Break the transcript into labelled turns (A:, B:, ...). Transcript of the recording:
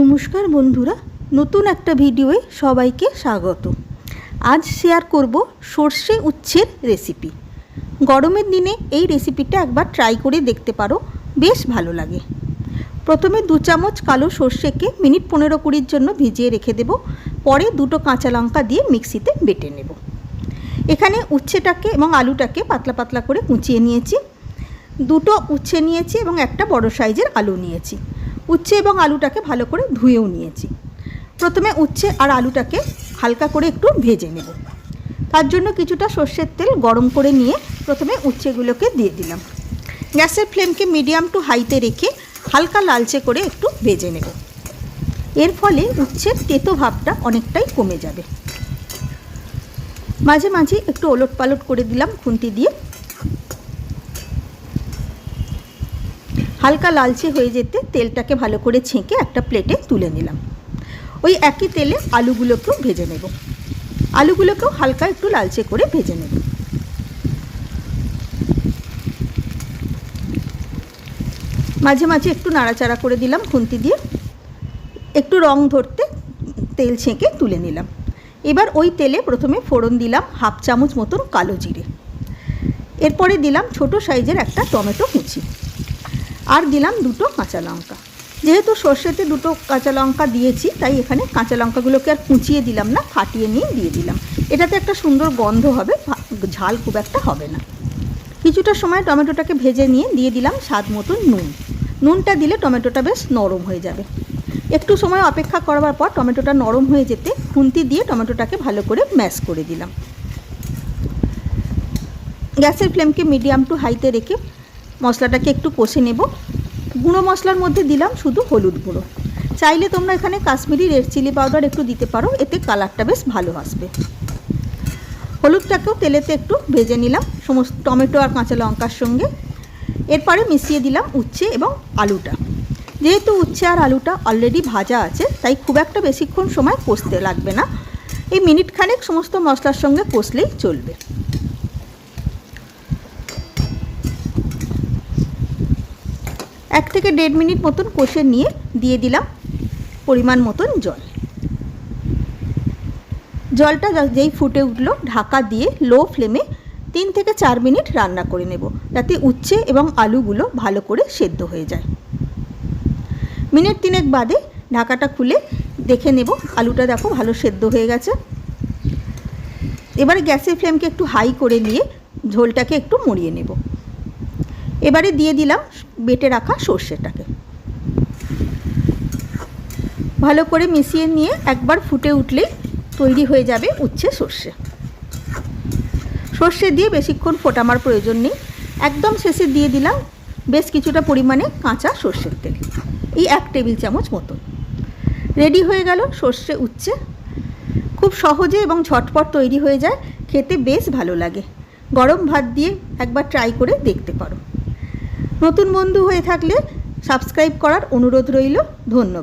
A: নমস্কার বন্ধুরা, নতুন একটা ভিডিওয়ে সবাইকে স্বাগত। আজ শেয়ার করব সর্ষে উচ্ছের রেসিপি। গরমের দিনে এই রেসিপিটা একবার ট্রাই করে দেখতে পারো, বেশ ভালো লাগে। প্রথমে 2 চামচ কালো সর্ষেকে মিনিট 15-20 জন্য ভিজিয়ে রেখে দেব। পরে 2টো কাঁচা লঙ্কা দিয়ে মিক্সিতে বেটে নেব। এখানে উচ্ছেটাকে এবং আলুটাকে পাতলা পাতলা করে কুচিয়ে নিয়েছি। 2টো উচ্ছে নিয়েছি এবং একটা বড় সাইজের আলু নিয়েছি। উচ্ছে এবং আলুটাকে ভালো করে ধুয়েও নিয়েছি। প্রথমে উচ্ছে আর আলুটাকে হালকা করে একটু ভেজে নেব। তার জন্য কিছুটা সর্ষের তেল গরম করে নিয়ে প্রথমে উচ্ছেগুলোকে দিয়ে দিলাম। গ্যাসের ফ্লেমকে মিডিয়াম টু হাইতে রেখে হালকা লালচে করে একটু ভেজে নেব। এর ফলে উচ্ছের তেতো ভাবটা অনেকটাই কমে যাবে। মাঝে মাঝে একটু ওলট পালট করে দিলাম খুন্তি দিয়ে। হালকা লালচে হয়ে যেতে তেলটাকে ভালো করে ছেঁকে একটা প্লেটে তুলে নিলাম। ওই একই তেলে আলুগুলোকেও ভেজে নেব। আলুগুলোকেও হালকা একটু লালচে করে ভেজে নেব। মাঝে মাঝে একটু নাড়াচাড়া করে দিলাম খুন্তি দিয়ে। একটু রং ধরতে তেল ছেঁকে তুলে নিলাম। এবার ওই তেলে প্রথমে ফোড়ন দিলাম 1/2 চামচ মতন কালো জিরে। এরপরে দিলাম ছোট সাইজের একটা টমেটো কুচি, আর দিলাম 2টো কাঁচা লঙ্কা। যেহেতু সর্ষেতে 2টো কাঁচা লঙ্কা দিয়েছি, তাই এখানে কাঁচা লঙ্কাগুলোকে আর কুচিয়ে দিলাম না, ফাটিয়ে নিয়ে দিয়ে দিলাম। এটাতে একটা সুন্দর গন্ধ হবে, ঝাল খুব একটা হবে না। কিছুটা সময় টমেটোটাকে ভেজে নিয়ে দিয়ে দিলাম স্বাদ মতন নুন। নুনটা দিলে টমেটোটা বেশ নরম হয়ে যাবে। একটু সময় অপেক্ষা করবার পর টমেটোটা নরম হয়ে যেতে খুন্তি দিয়ে টমেটোটাকে ভালো করে ম্যাশ করে দিলাম। গ্যাসের ফ্লেমকে মিডিয়াম টু হাইতে রেখে মশলাটাকে একটু কষে নেব। গুঁড়ো মশলার মধ্যে দিলাম শুধু হলুদ গুঁড়ো। চাইলে তোমরা এখানে কাশ্মীরি রেড চিলি পাউডার একটু দিতে পারো, এতে কালারটা বেশ ভালো আসবে। হলুদটাকেও তেলেতে একটু ভেজে নিলাম সমস্ত টমেটো আর কাঁচা লঙ্কার সঙ্গে। এরপরে মিশিয়ে দিলাম উচ্ছে এবং আলুটা। যেহেতু উচ্ছে আর আলুটা অলরেডি ভাজা আছে, তাই খুব একটা বেশিক্ষণ সময় কষতে লাগবে না। এই মিনিট খানেক সমস্ত মশলার সঙ্গে কষলেই চলবে। 1 থেকে 1.5 মিনিট মতন কষে নিয়ে দিয়ে দিলাম পরিমাণ মতন জল। জলটা যেই ফুটে উঠলো ঢাকা দিয়ে লো ফ্লেমে 3 থেকে 4 মিনিট রান্না করে নেব, যাতে উচ্ছে এবং আলুগুলো ভালো করে সেদ্ধ হয়ে যায়। মিনিট 3 বাদে ঢাকাটা খুলে দেখে নেব, আলুটা দেখো ভালো সেদ্ধ হয়ে গেছে। এবারে গ্যাসের ফ্লেমকে একটু হাই করে নিয়ে ঝোলটাকে একটু মরিয়ে নেব। এবারে দিয়ে দিলাম বেটে রাখা সর্ষেটাকে। ভালো করে মিশিয়ে নিয়ে একবার ফুটে উঠলেই তৈরি হয়ে যাবে উচ্ছে সর্ষে। সর্ষে দিয়ে বেশিক্ষণ ফোটানোর প্রয়োজন নেই। একদম শেষে দিয়ে দিলাম বেশ কিছুটা পরিমাণে কাঁচা সর্ষের তেল, এই 1 টেবিল চামচ মতন। রেডি হয়ে গেল সর্ষে উচ্ছে। খুব সহজে এবং ঝটপট তৈরি হয়ে যায়, খেতে বেশ ভালো লাগে। গরম ভাত দিয়ে একবার ট্রাই করে দেখতে পারো। নতুন বন্ধু হয়ে থাকলে সাবস্ক্রাইব করার অনুরোধ রইল। ধন্যবাদ।